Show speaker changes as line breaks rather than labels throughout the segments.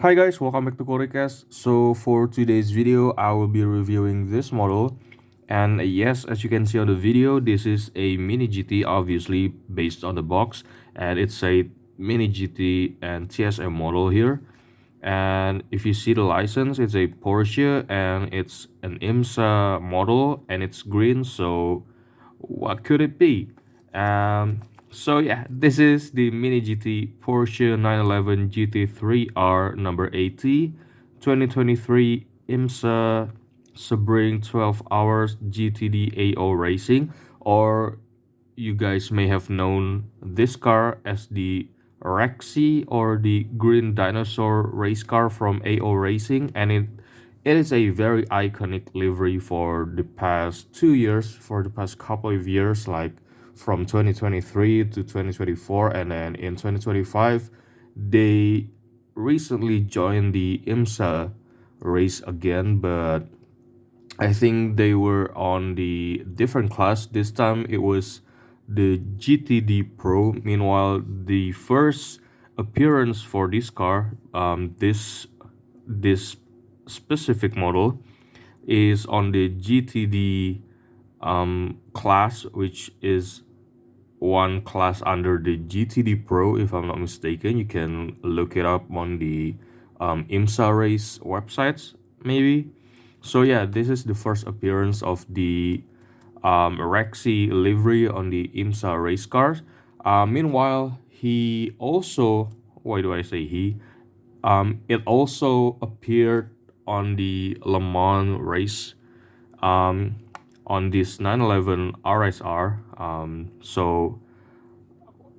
Hi guys, welcome back to Korecast. So for today's video, I will be reviewing this model. And yes, as you can see on the video, this is a Mini GT, obviously based on the box. And it's a Mini GT and TSM model here. And if you see the license, it's a Porsche and it's an IMSA model and it's green. So what could it be? So yeah, this is the Mini GT Porsche 911 GT3R number 80, 2023 IMSA Sebring 12 hours GTD AO Racing, or you guys may have known this car as the Rexy or the green dinosaur race car from AO Racing, and it is a very iconic livery for the past 2 years, for the past couple of years, like from 2023 to 2024, and then in 2025 they recently joined the IMSA race again, but I think they were on the different class. This time it was the GTD Pro. Meanwhile, the first appearance for this car, this specific model, is on the GTD class, which is one class under the GTD Pro, if I'm not mistaken. You can look it up on the IMSA race websites, maybe. So yeah, this is the first appearance of the Rexy livery on the IMSA race cars. Meanwhile, he also, why do I say he? It also appeared on the Le Mans race um, on this 911 RSR. So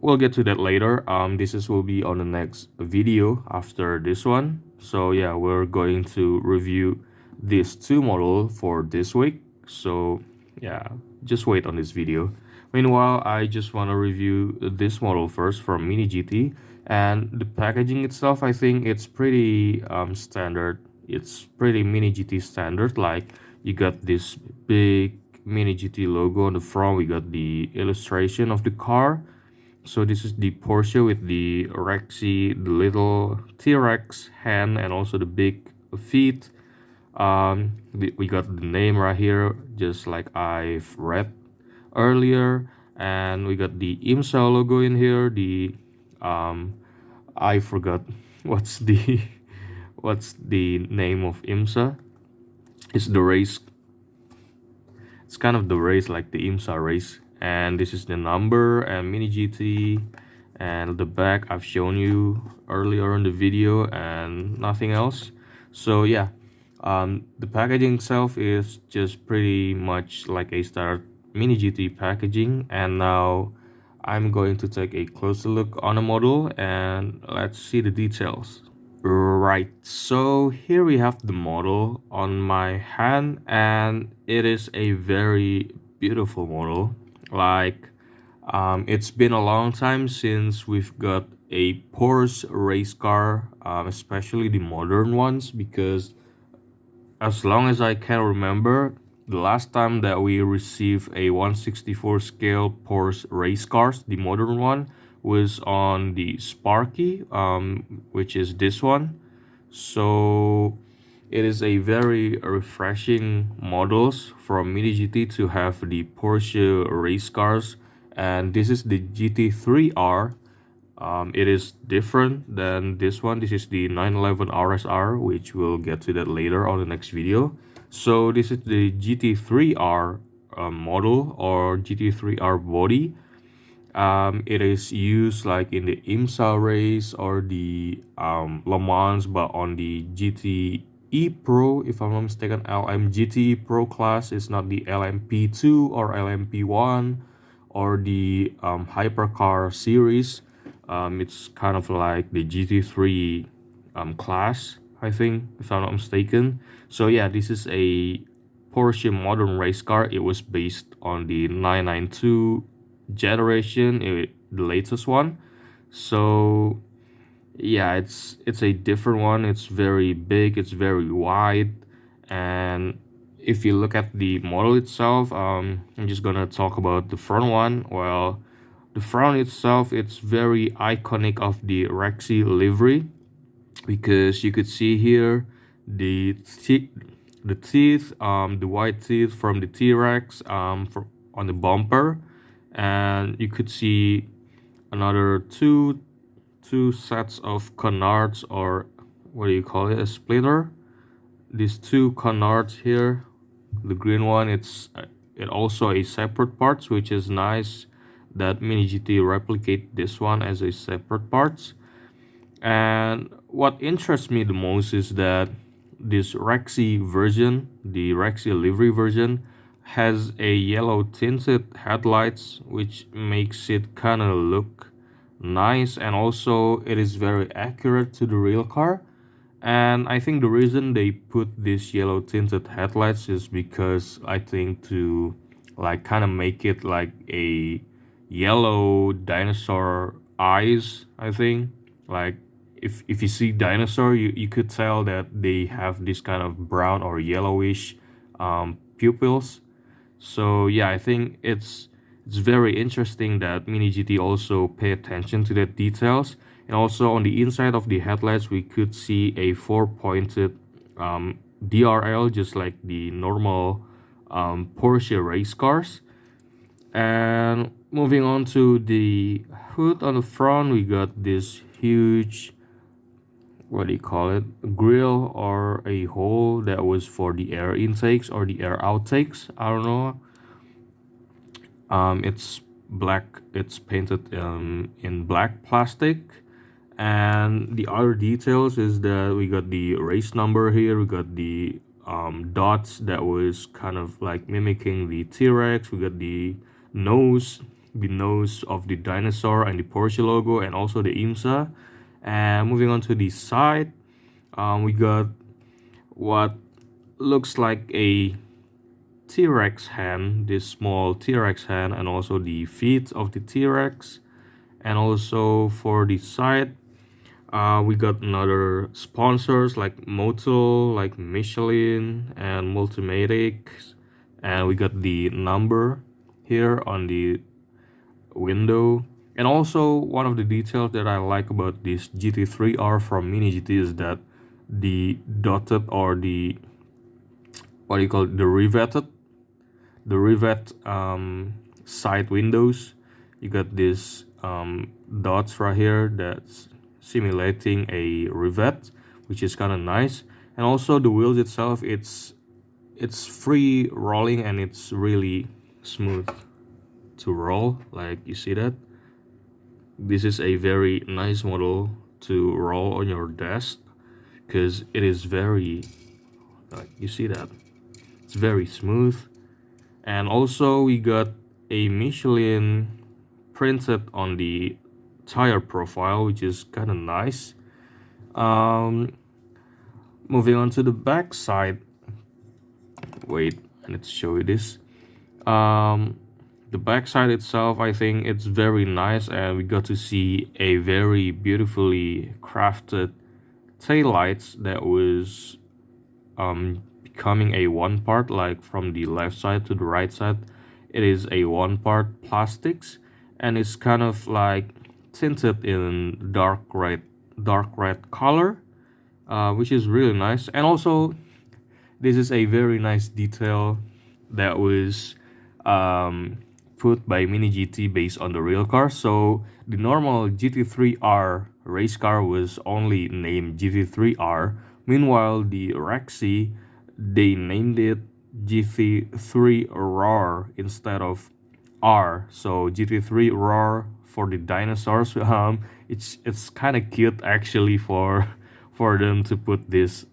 we'll get to that later. Will be on the next video after this one. So yeah, we're going to review these two models for this week. So yeah, just wait on this video. Meanwhile, I just want to review this model first from Mini GT, and the packaging itself, I think it's pretty standard. It's pretty Mini GT standard. Like, you got this big Mini GT logo on the front. We got the illustration of the car. So this is the Porsche with the Rexy, the little T-Rex hand, and also the big feet. We got the name right here, just like I've read earlier, and we got the IMSA logo in here. The I forgot what's the what's the name of IMSA. It's the race. It's kind of the race, like the IMSA race. And this is the number and Mini GT, and the back I've shown you earlier in the video, and nothing else. So yeah, the packaging itself is just pretty much like a standard Mini GT packaging. And now I'm going to take a closer look on the model and let's see the details. Right, so here we have the model on my hand, and it is a very beautiful model. Like, it's been a long time since we've got a Porsche race car, especially the modern ones, because as long as I can remember, the last time that we received a 1/64 scale Porsche race cars, the modern one, was on the Sparky, which is this one. So it is a very refreshing models from Mini GT to have the Porsche race cars, and this is the GT3R. It is different than this one. This is the 911 RSR, which we'll get to that later on the next video. So this is the GT3R model, or GT3R body. It is used like in the IMSA race or the Le Mans, but on the GTE Pro, if I'm not mistaken, LMGT Pro class. Is not the LMP2 or LMP1 or the Hypercar series. It's kind of like the GT3 class, I think, if I'm not mistaken. So yeah, this is a Porsche modern race car. It was based on the 992 generation, the latest one. So yeah, it's a different one. It's very big, it's very wide, and if you look at the model itself, I'm just gonna talk about the front one. Well, the front itself, it's very iconic of the Rexy livery. because you could see here the te- the teeth, the white teeth from the T-Rex on the bumper, and you could see another two sets of canards, or what do you call it, a splitter. These two canards here, the green one, it also a separate parts, which is nice that Mini GT replicate this one as a separate parts. And what interests me the most is that this Rexy version, the Rexy livery version, has a yellow tinted headlights, which makes it kind of look nice, and also it is very accurate to the real car. And I think the reason they put this yellow tinted headlights is because I think to like kind of make it like a yellow dinosaur eyes, I think. Like if you see dinosaur, you could tell that they have this kind of brown or yellowish pupils. So yeah, I think it's very interesting that Mini GT also pay attention to the details. And also on the inside of the headlights, we could see a four-pointed DRL, just like the normal Porsche race cars. And moving on to the hood on the front, we got this huge, what do you call it, grill or a hole that was for the air intakes or the air outtakes. I don't know. It's black. It's painted in black plastic. And the other details is that we got the race number here. We got the dots that was kind of like mimicking the T-Rex. We got the nose of the dinosaur and the Porsche logo, and also the IMSA. And moving on to the side, we got what looks like a T-Rex hand, this small T-Rex hand, and also the feet of the T-Rex. And also for the side, we got another sponsors like Motul, like Michelin and Multimatics. And we got the number here on the window. And also one of the details that I like about this GT3R from Mini GT is that the dotted, or the, what do you call it, the rivet side windows. You got this dots right here that's simulating a rivet, which is kind of nice. And also the wheels itself, it's free rolling and it's really smooth to roll, like you see that. This is a very nice model to roll on your desk because it is very, like you see that, it's very smooth. And also we got a Michelin printed on the tire profile, which is kind of nice. Moving on to the back side, wait, I need to show you this. The back side itself, I think it's very nice, and we got to see a very beautifully crafted taillights that was becoming a one part, like from the left side to the right side. It is a one part plastics, and it's kind of like tinted in dark red color, which is really nice. And also this is a very nice detail that was put by Mini GT based on the real car. So the normal GT3R race car was only named GT3R. Meanwhile, the Rexy, they named it GT3 RAR instead of R. So GT3 RAR for the dinosaurs. It's kind of cute actually for them to put this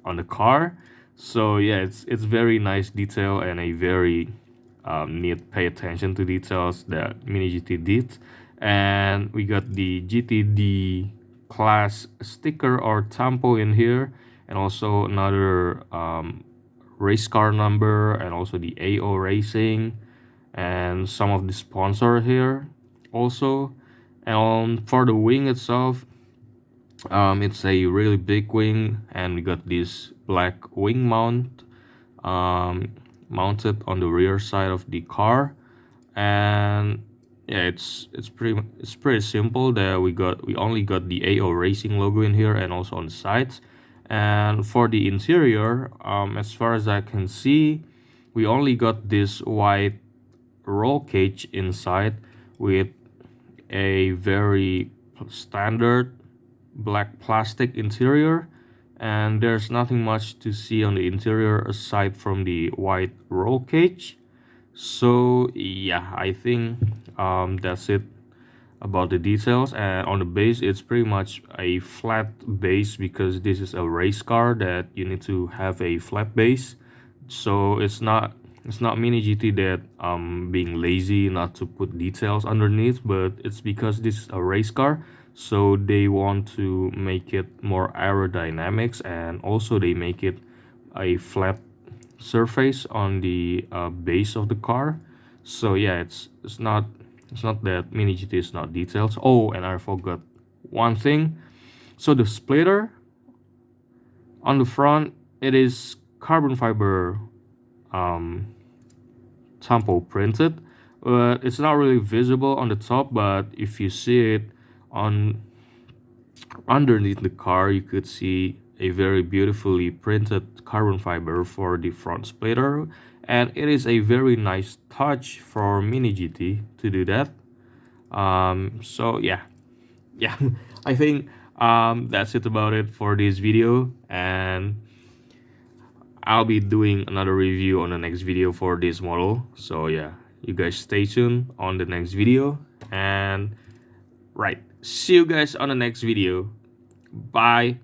on the car. So yeah, it's very nice detail and a very neat pay attention to details that Mini GT did. And we got the GTD class sticker or tampo in here, and also another race car number, and also the AO Racing, and some of the sponsor here also. And for the wing itself, it's a really big wing, and we got this black wing mount mounted on the rear side of the car. And yeah, it's pretty simple. There we only got the AO Racing logo in here and also on the sides. And for the interior, as far as I can see, we only got this white roll cage inside with a very standard black plastic interior, and there's nothing much to see on the interior aside from the white roll cage. So yeah, I think that's it about the details. And on the base, it's pretty much a flat base because this is a race car that you need to have a flat base. So it's not mini GT that being lazy not to put details underneath, but it's because this is a race car, so they want to make it more aerodynamics, and also they make it a flat surface on the base of the car. So yeah, it's not that mini GT is not details. Oh, and I forgot one thing. So the splitter on the front, it is carbon fiber um, sample printed, but it's not really visible on the top. But if you see it on underneath the car, you could see a very beautifully printed carbon fiber for the front splitter, and it is a very nice touch for Mini GT to do that. So yeah, I think that's it about it for this video, and I'll be doing another review on the next video for this model. So yeah, you guys stay tuned on the next video, and right, see you guys on the next video. Bye.